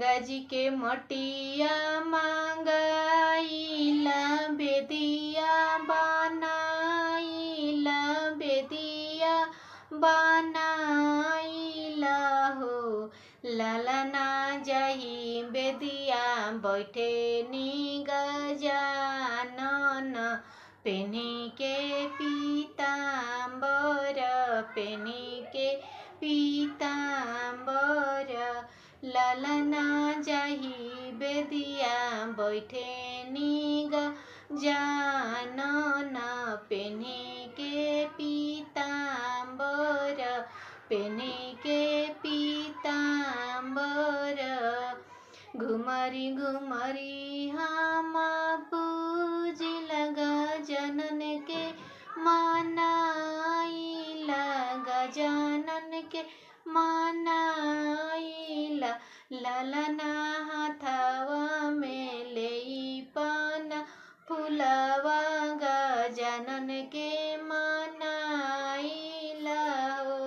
गंगा जी के मटिया मांगाइला बेदिया बनाइला बेदिया बनाइला हो। लालना जाही बेदिया बैठे नी गजानन पेनी के पीताम्बर पेनी के पीताम्बर। लालना जाही बेदिया बैठे नी गजानन पेनी के पीताम्बर पेनी के पीताम्बर। घुमरी घुमरी हम पूजिल गजानन के मनाइला गजानन के मनाइला। लालना हाथवा में लेई पान फुलवा गजानन के मनाइला हो।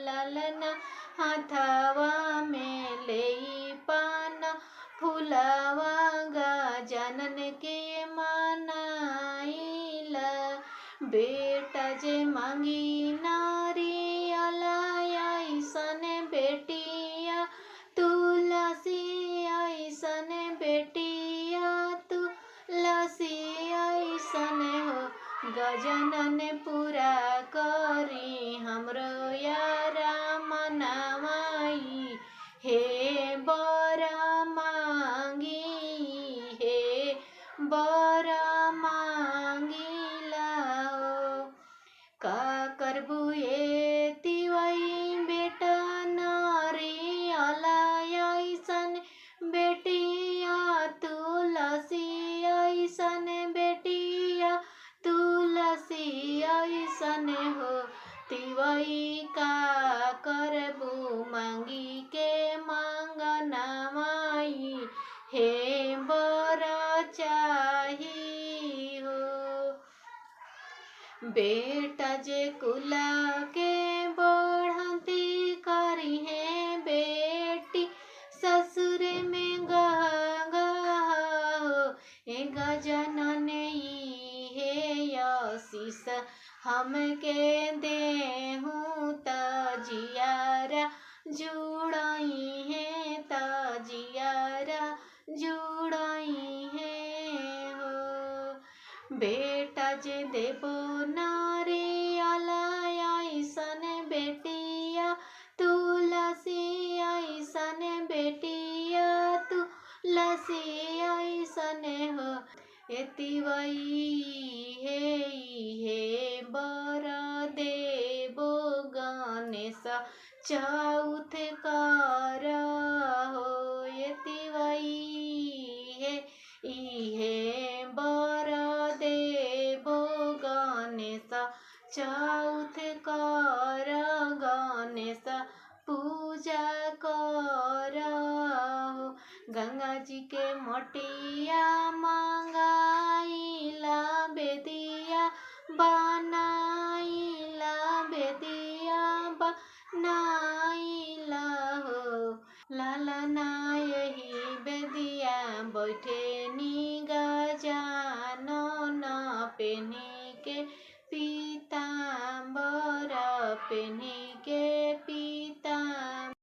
लालना हाथवा में लेई पान फुलवा गजानन के मनाइला। बेटा जे मांगी नारियल ऐसन बेटिया तुलसी ऐसन बेटिया तुलसी ऐसन हो। गजानन पूरा करी हमरो यारा मनवाई हे बर मांगी हे बर मांगिला हो। का करबू ये तिवई बेटा नारियल ऐसन बेटिया तुलसी ऐसन बेटिया तुलसी ऐसन हो। तिवई का करबू मांगी के मांगना माई हे बर चाही हो। बेटा जे कुला के बढ़ती करी है बेटी ससुर में गह हो। ए गजानन हे आशीष हमके देहूँ तजियारा जुड़ाई है तजियारा जुड़ाई है हो। बेटा जे देबो नारियल ऐसन बेटिया तुलसी ऐसन बेटिया तुलसी ऐसन हो। एतिवई हे बर देबो गणेश चौथ कर हो। एतिवई हे बर देबो गणेश चौथ कर गणेश पूजा कर हो। गंगा जी के मटिया मांगाइला बेदिया बनाइला बेदिया बनाइला हो। लालना यही बेदिया बैठे नी